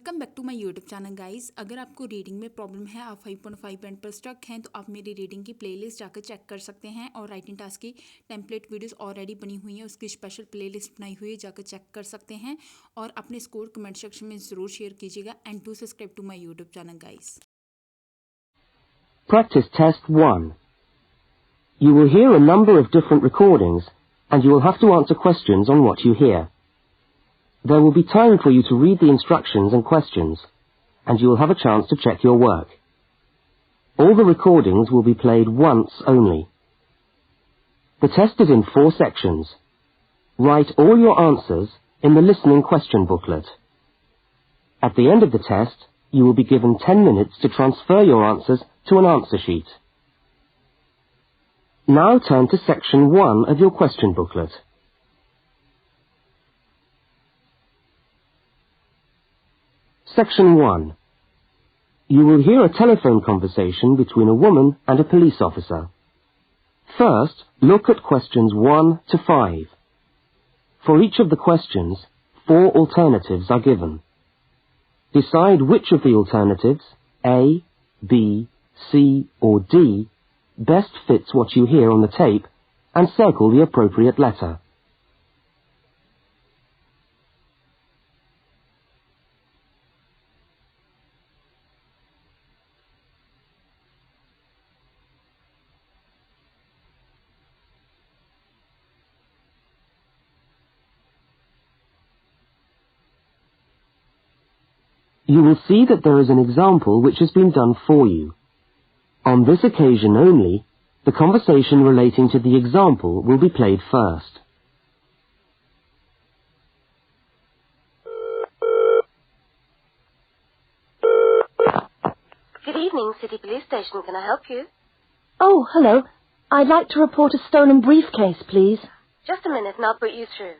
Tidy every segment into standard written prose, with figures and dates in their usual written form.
Welcome back to my YouTube channel guys. अगर आपको reading में प्रॉब्लम है, आप 5.5 बैंड पर स्टक हैं, तो आप मेरी रीडिंग की प्लेलिस्ट जाकर चेक कर सकते हैं। और राइटिंग टास्क की टेम्पलेट वीडियोस ऑलरेडी बनी हुई है, उसकी स्पेशल प्लेलिस्ट बनाई हुई है, जाकर चेक कर सकते हैं। और अपने स्कोर कमेंट सेक्शन में ज़रूर शेयर कीजिएगा and do subscribe to my YouTube channel guys. Practice test 1. You will hear a number of different recordings and you will have to answer questions on what you hear. There will be time for you to read the instructions and questions, and you will have a chance to check your work. All the recordings will be played once only. The test is in 4 sections. Write all your answers in the listening question booklet. At the end of the test, you will be given 10 minutes to transfer your answers to an answer sheet. Now turn to section 1 of your question booklet. Section 1. You will hear a telephone conversation between a woman and a police officer. First, look at questions 1 to 5. For each of the questions, 4 alternatives are given. Decide which of the alternatives, A, B, C, or D, best fits what you hear on the tape and circle the appropriate letter. You will see that there is an example which has been done for you. On this occasion only, the conversation relating to the example will be played first. Good evening, City Police Station. Can I help you? Oh, hello. I'd like to report a stolen briefcase, please. Just a minute and I'll put you through.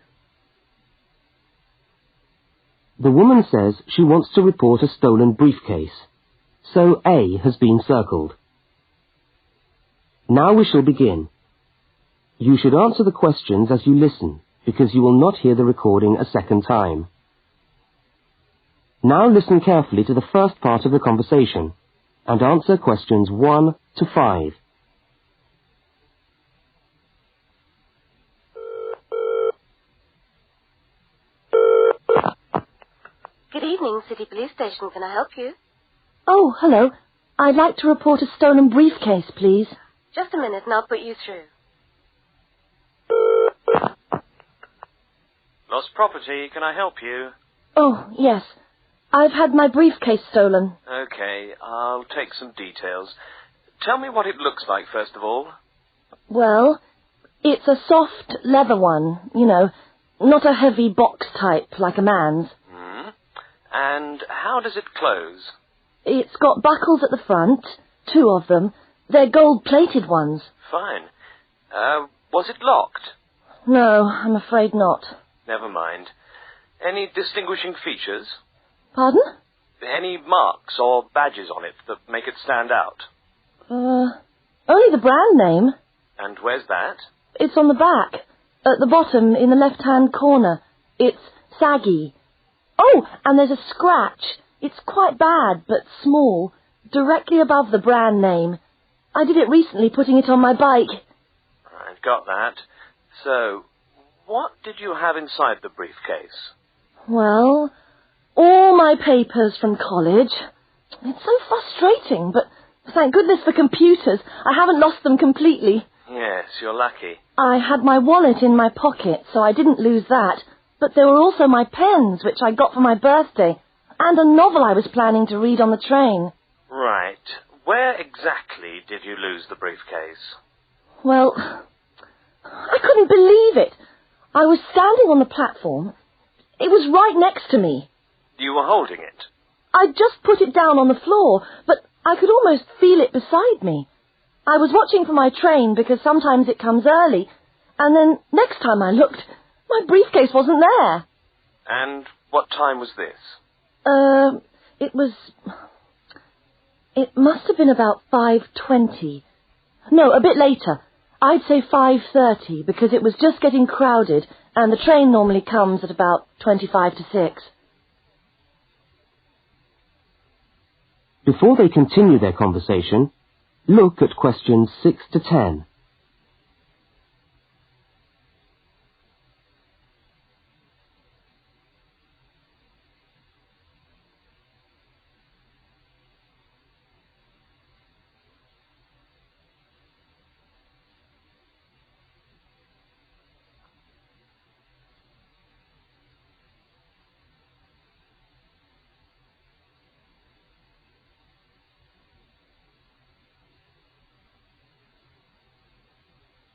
The woman says she wants to report a stolen briefcase, so A has been circled. Now we shall begin. You should answer the questions as you listen, because you will not hear the recording a second time. Now listen carefully to the first part of the conversation, and answer questions 1 to 5. Good evening, City Police Station. Can I help you? Oh, hello. I'd like to report a stolen briefcase, please. Just a minute and I'll put you through. Lost property, can I help you? Oh, yes. I've had my briefcase stolen. Okay, I'll take some details. Tell me what it looks like, first of all. Well, it's a soft leather one, not a heavy box type like a man's. And how does it close? It's got buckles at the front, 2 of them. They're gold-plated ones. Fine. Was it locked? No, I'm afraid not. Never mind. Any distinguishing features? Pardon? Any marks or badges on it that make it stand out? Only the brand name. And where's that? It's on the back, at the bottom in the left-hand corner. It's saggy. Oh, and there's a scratch. It's quite bad, but small, directly above the brand name. I did it recently, putting it on my bike. I've got that. So, what did you have inside the briefcase? Well, all my papers from college. It's so frustrating, but thank goodness for computers. I haven't lost them completely. Yes, you're lucky. I had my wallet in my pocket, so I didn't lose that. But there were also my pens, which I got for my birthday, and a novel I was planning to read on the train. Right. Where exactly did you lose the briefcase? Well, I couldn't believe it. I was standing on the platform. It was right next to me. You were holding it? I'd just put it down on the floor, but I could almost feel it beside me. I was watching for my train because sometimes it comes early, and then next time I looked, my briefcase wasn't there. And what time was this? It must have been about 5:20. No, a bit later. I'd say 5:30 because it was just getting crowded and the train normally comes at about 25 to 6. Before they continue their conversation, look at questions 6 to 10.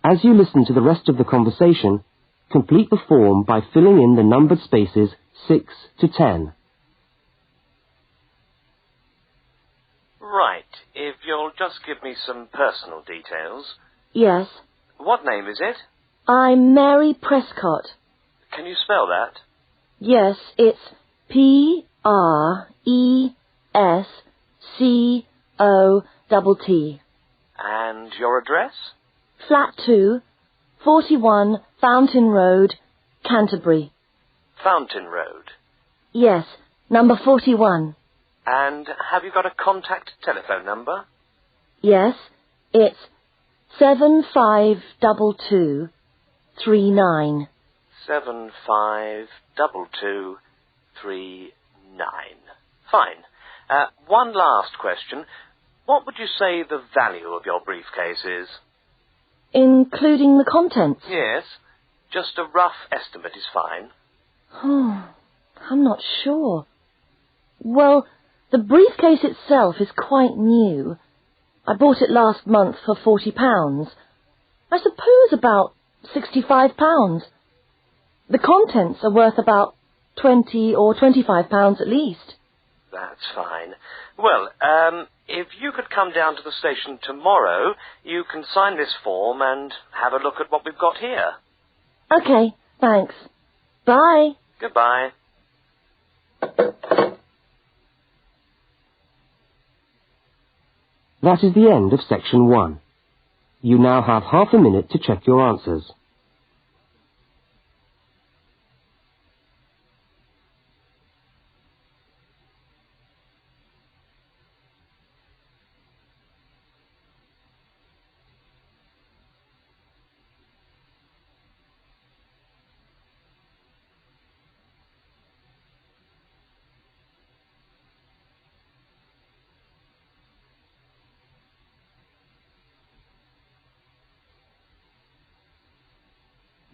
As you listen to the rest of the conversation, complete the form by filling in the numbered spaces 6 to 10. Right. If you'll just give me some personal details. Yes. What name is it? I'm Mary Prescott. Can you spell that? Yes, it's Prescott. And your address? Flat 2, 41 Fountain Road, Canterbury. Fountain Road. Yes, number 41. And have you got a contact telephone number? Yes, it's 752239. 752239. Fine. One last question. What would you say the value of your briefcase is? Including the contents? Yes. Just a rough estimate is fine. Oh, I'm not sure. Well, the briefcase itself is quite new. I bought it last month for £40. I suppose about £65. The contents are worth about £20 or £25 at least. That's fine. Well, if you could come down to the station tomorrow, you can sign this form and have a look at what we've got here. Okay, thanks. Bye. Goodbye. That is the end of section 1. You now have half a minute to check your answers.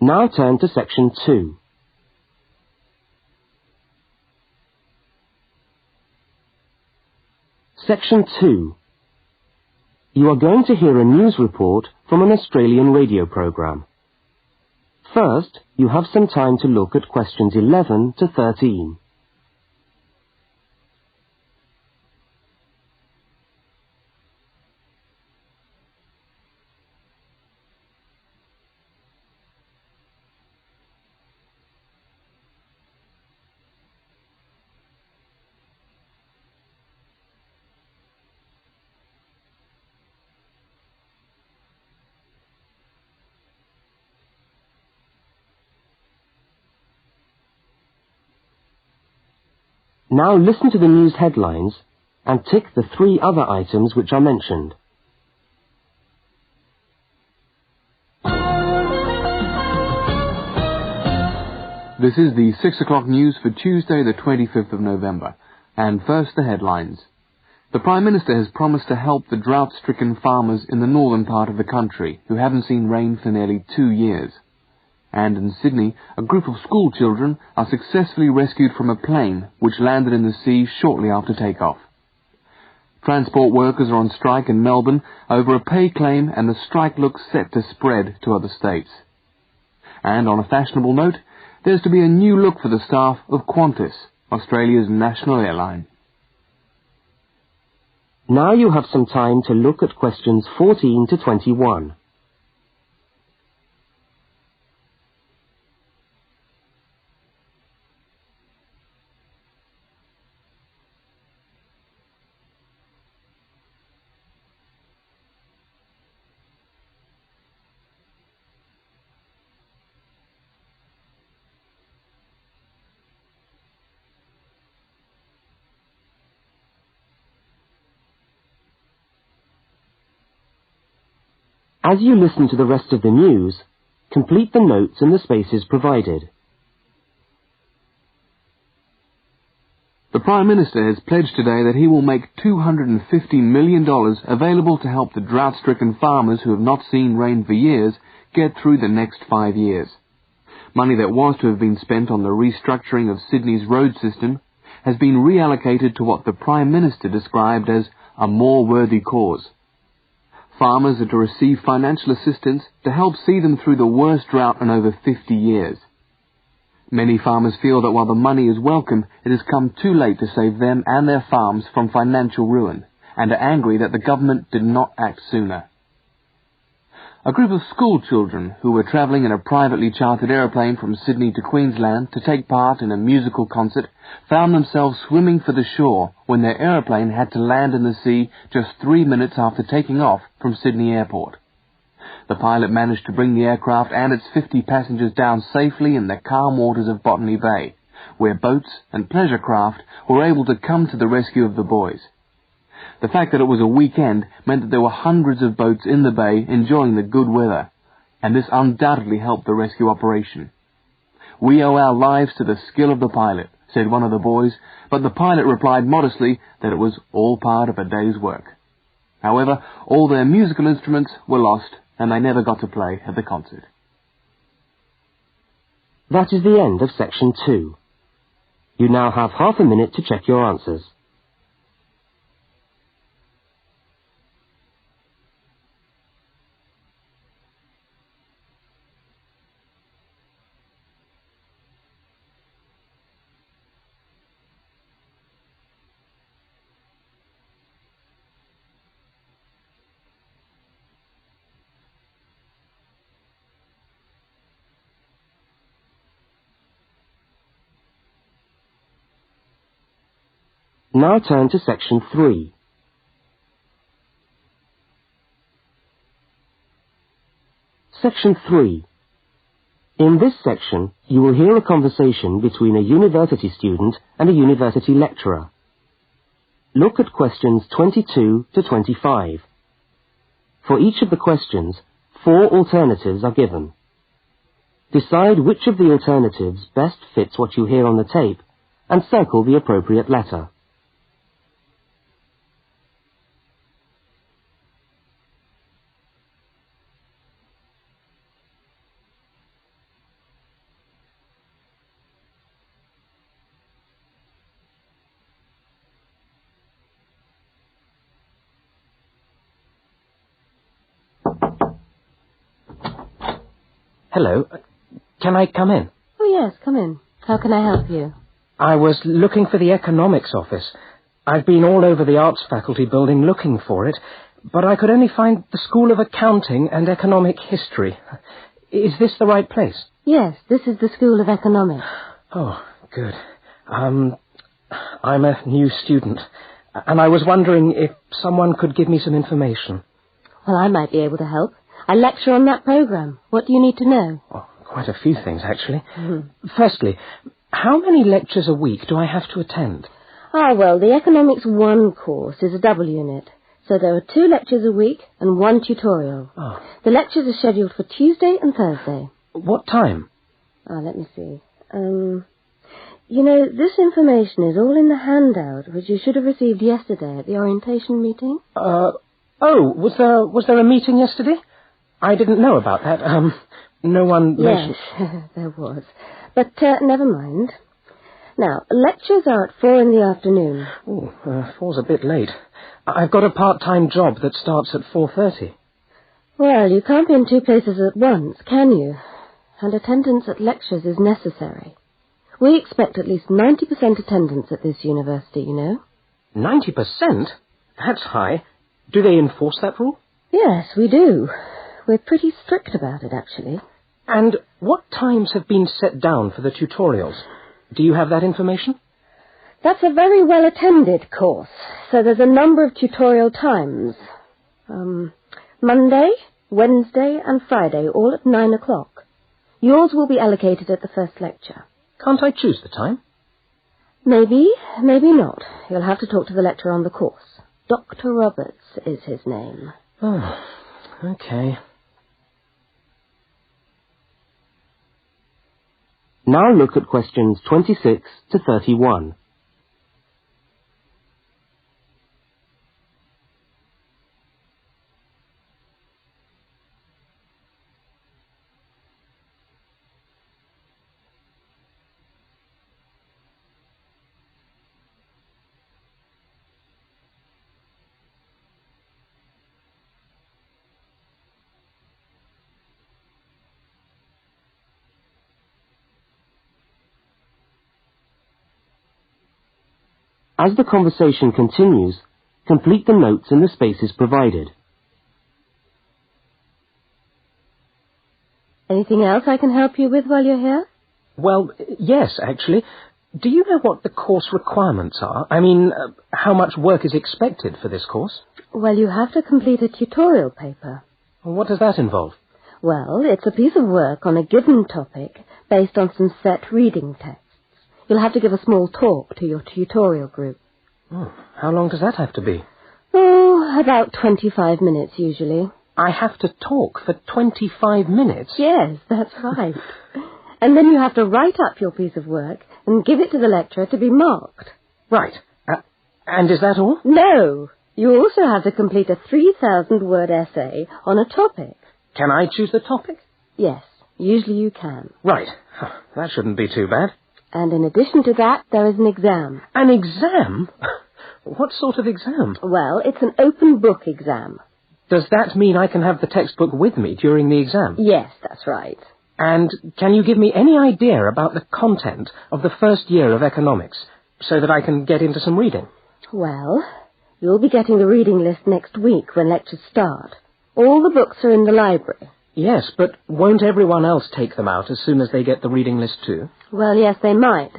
Now turn to section 2. Section 2. You are going to hear a news report from an Australian radio program. First, you have some time to look at questions 11 to 13. Now listen to the news headlines and tick the 3 other items which are mentioned. This is the 6 o'clock news for Tuesday the 25th of November. And first the headlines. The Prime Minister has promised to help the drought-stricken farmers in the northern part of the country who haven't seen rain for nearly 2 years. And in Sydney, a group of school children are successfully rescued from a plane which landed in the sea shortly after takeoff. Transport workers are on strike in Melbourne over a pay claim, and the strike looks set to spread to other states. And on a fashionable note, there's to be a new look for the staff of Qantas, Australia's national airline. Now you have some time to look at questions 14 to 21. As you listen to the rest of the news, complete the notes in the spaces provided. The Prime Minister has pledged today that he will make $250 million available to help the drought-stricken farmers who have not seen rain for years get through the next 5 years. Money that was to have been spent on the restructuring of Sydney's road system has been reallocated to what the Prime Minister described as a more worthy cause. Farmers are to receive financial assistance to help see them through the worst drought in over 50 years. Many farmers feel that while the money is welcome, it has come too late to save them and their farms from financial ruin, and are angry that the government did not act sooner. A group of school children who were travelling in a privately chartered aeroplane from Sydney to Queensland to take part in a musical concert found themselves swimming for the shore when their aeroplane had to land in the sea just 3 minutes after taking off from Sydney Airport. The pilot managed to bring the aircraft and its 50 passengers down safely in the calm waters of Botany Bay, where boats and pleasure craft were able to come to the rescue of the boys. The fact that it was a weekend meant that there were hundreds of boats in the bay enjoying the good weather, and this undoubtedly helped the rescue operation. "We owe our lives to the skill of the pilot," said one of the boys, but the pilot replied modestly that it was all part of a day's work. However, all their musical instruments were lost, and they never got to play at the concert. That is the end of section 2. You now have half a minute to check your answers. Now turn to section 3. Section 3. In this section, you will hear a conversation between a university student and a university lecturer. Look at questions 22 to 25. For each of the questions, 4 alternatives are given. Decide which of the alternatives best fits what you hear on the tape and circle the appropriate letter. Hello. Can I come in? Oh, yes, come in. How can I help you? I was looking for the economics office. I've been all over the arts faculty building looking for it, but I could only find the School of Accounting and Economic History. Is this the right place? Yes, this is the School of Economics. Oh, good. I'm a new student, and I was wondering if someone could give me some information. Well, I might be able to help. I lecture on that program. What do you need to know? Oh, quite a few things, actually. Firstly, how many lectures a week do I have to attend? Ah, well, the Economics 1 course is a double unit. So there are 2 lectures a week and 1 tutorial. Oh. The lectures are scheduled for Tuesday and Thursday. What time? Let me see. You know, this information is all in the handout, which you should have received yesterday at the orientation meeting. Was there a meeting yesterday? I didn't know about that. No one mentioned... Yes, there was. But never mind. Now, lectures are at 4 in the afternoon. Oh, 4's a bit late. I've got a part-time job that starts at 4:30. Well, you can't be in 2 places at once, can you? And attendance at lectures is necessary. We expect at least 90% attendance at this university, you know. 90%? That's high. Do they enforce that rule? Yes, we do. We're pretty strict about it, actually. And what times have been set down for the tutorials? Do you have that information? That's a very well-attended course, so there's a number of tutorial times. Monday, Wednesday, and Friday, all at 9 o'clock. Yours will be allocated at the first lecture. Can't I choose the time? Maybe, maybe not. You'll have to talk to the lecturer on the course. Dr. Roberts is his name. Oh, okay. Now look at questions 26 to 31. As the conversation continues, complete the notes in the spaces provided. Anything else I can help you with while you're here? Well, yes, actually. Do you know what the course requirements are? I mean, how much work is expected for this course? Well, you have to complete a tutorial paper. What does that involve? Well, it's a piece of work on a given topic based on some set reading texts. You'll have to give a small talk to your tutorial group. Oh, how long does that have to be? Oh, about 25 minutes usually. I have to talk for 25 minutes? Yes, that's right. And then you have to write up your piece of work and give it to the lecturer to be marked. Right. And is that all? No. You also have to complete a 3,000-word essay on a topic. Can I choose the topic? Yes, usually you can. Right. That shouldn't be too bad. And in addition to that, there is an exam. An exam? What sort of exam? Well, it's an open book exam. Does that mean I can have the textbook with me during the exam? Yes, that's right. And can you give me any idea about the content of the first year of economics, so that I can get into some reading? Well, you'll be getting the reading list next week when lectures start. All the books are in the library. Yes, but won't everyone else take them out as soon as they get the reading list too? Well, yes, they might.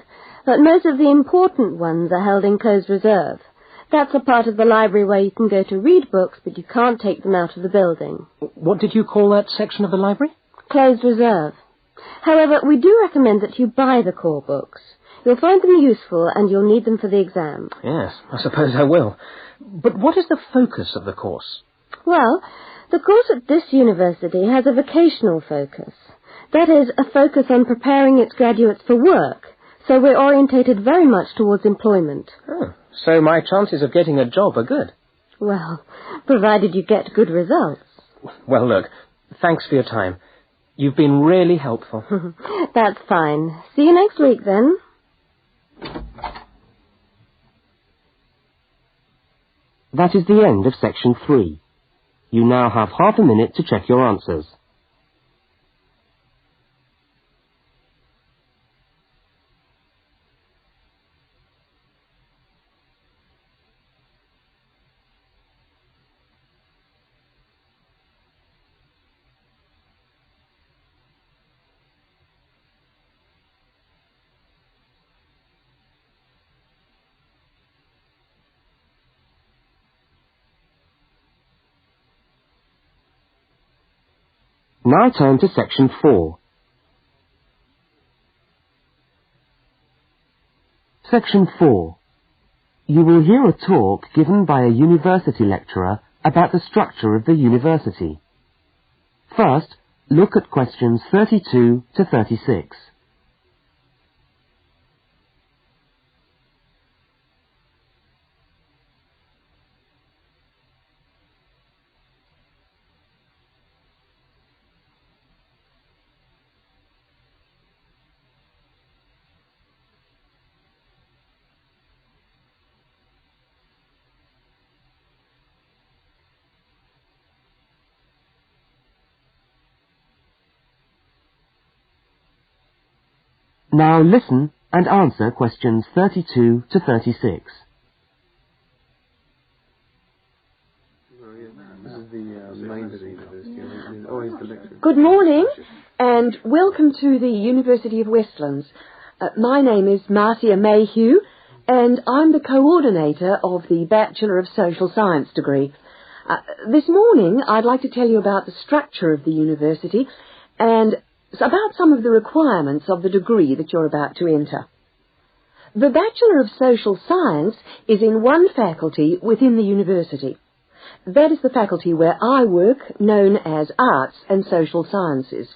But most of the important ones are held in closed reserve. That's a part of the library where you can go to read books, but you can't take them out of the building. What did you call that section of the library? Closed reserve. However, we do recommend that you buy the core books. You'll find them useful and you'll need them for the exam. Yes, I suppose I will. But what is the focus of the course? Well, the course at this university has a vocational focus. That is, a focus on preparing its graduates for work. So we're orientated very much towards employment. Oh, so my chances of getting a job are good? Well, provided you get good results. Well, look, thanks for your time. You've been really helpful. That's fine. See you next week, then. That is the end of section 3. You now have half a minute to check your answers. Now turn to section 4. Section 4. You will hear a talk given by a university lecturer about the structure of the university. First, look at questions 32 to 36. Now listen and answer questions 32 to 36. Good morning and welcome to the University of Westlands. My name is Marcia Mayhew and I'm the coordinator of the Bachelor of Social Science degree. This morning I'd like to tell you about the structure of the university and about some of the requirements of the degree that you're about to enter. The Bachelor of Social Science is in one faculty within the university. That is the faculty where I work, known as Arts and Social Sciences.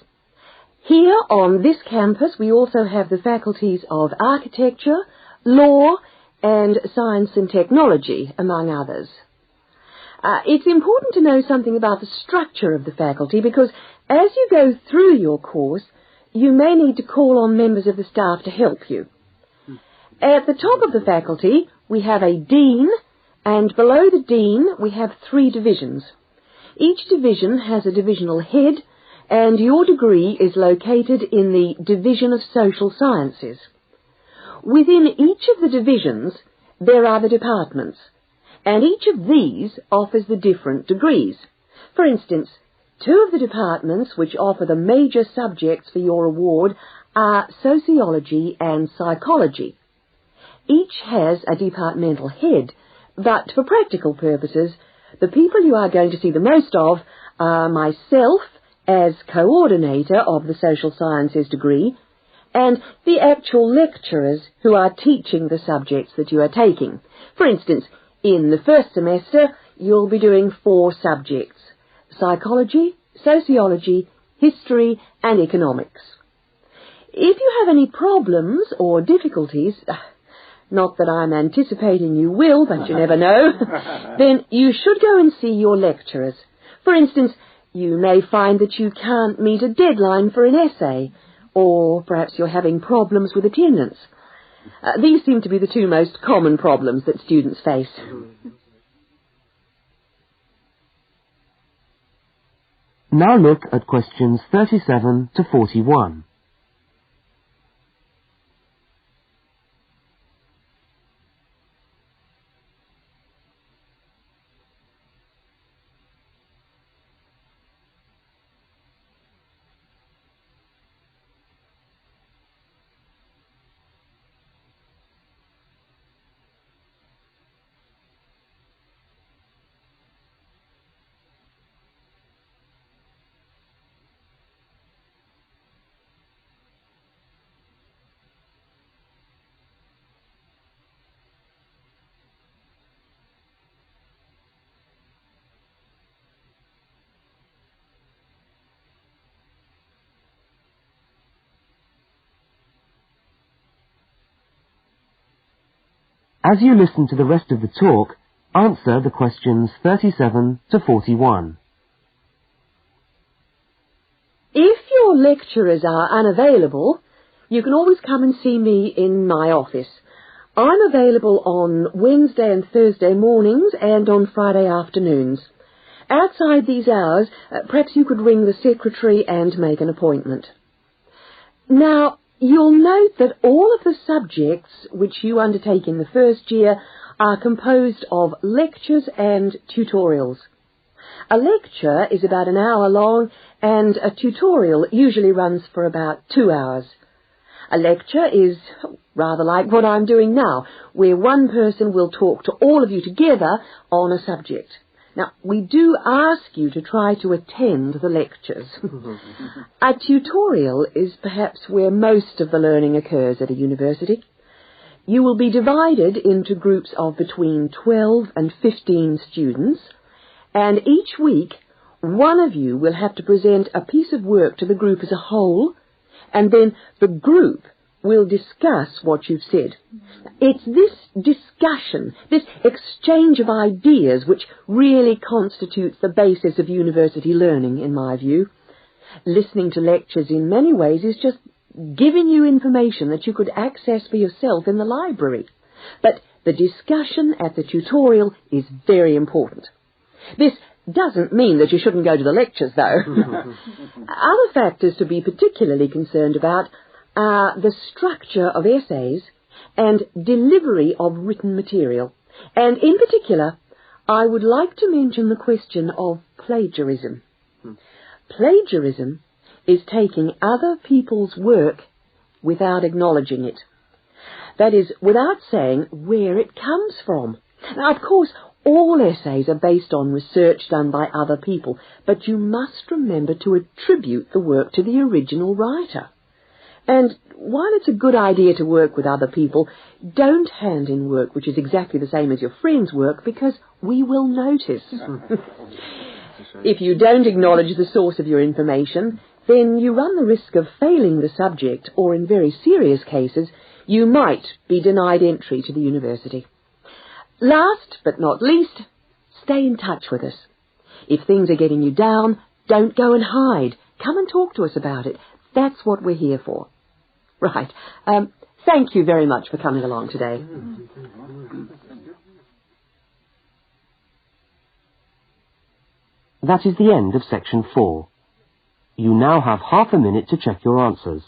Here on this campus we also have the faculties of architecture, law and science and technology, among others. It's important to know something about the structure of the faculty because as you go through your course, you may need to call on members of the staff to help you. At the top of the faculty, we have a dean, and below the dean, we have 3 divisions. Each division has a divisional head, and your degree is located in the Division of Social Sciences. Within each of the divisions, there are the departments, and each of these offers the different degrees. For instance, 2 of the departments which offer the major subjects for your award are sociology and psychology. Each has a departmental head, but for practical purposes, the people you are going to see the most of are myself as coordinator of the social sciences degree, and the actual lecturers who are teaching the subjects that you are taking. For instance, in the first semester, you'll be doing 4 subjects: psychology, sociology, history, and economics. If you have any problems or difficulties, not that I'm anticipating you will, but you never know, then you should go and see your lecturers. For instance, you may find that you can't meet a deadline for an essay, or perhaps you're having problems with attendance. These seem to be the 2 most common problems that students face. Now look at questions 37 to 41. As you listen to the rest of the talk, answer the questions 37 to 41. If your lecturers are unavailable, you can always come and see me in my office. I'm available on Wednesday and Thursday mornings and on Friday afternoons. Outside these hours, perhaps you could ring the secretary and make an appointment. Now, you'll note that all of the subjects which you undertake in the first year are composed of lectures and tutorials. A lecture is about an hour long, and a tutorial usually runs for about 2 hours. A lecture is rather like what I'm doing now, where one person will talk to all of you together on a subject. Now, we do ask you to try to attend the lectures. A tutorial is perhaps where most of the learning occurs at a university. You will be divided into groups of between 12 and 15 students, and each week one of you will have to present a piece of work to the group as a whole, and then the group will discuss what you've said. It's this discussion, this exchange of ideas, which really constitutes the basis of university learning, in my view. Listening to lectures in many ways is just giving you information that you could access for yourself in the library. But the discussion at the tutorial is very important. This doesn't mean that you shouldn't go to the lectures, though. Other factors to be particularly concerned about are the structure of essays and delivery of written material. And in particular, I would like to mention the question of plagiarism. Plagiarism is taking other people's work without acknowledging it. That is, without saying where it comes from. Now, of course, all essays are based on research done by other people, but you must remember to attribute the work to the original writer. And while it's a good idea to work with other people, don't hand in work which is exactly the same as your friend's work, because we will notice. If you don't acknowledge the source of your information, then you run the risk of failing the subject, or in very serious cases, you might be denied entry to the university. Last but not least, stay in touch with us. If things are getting you down, don't go and hide. Come and talk to us about it. That's what we're here for. Right. Thank you very much for coming along today. That is the end of section 4. You now have half a minute to check your answers.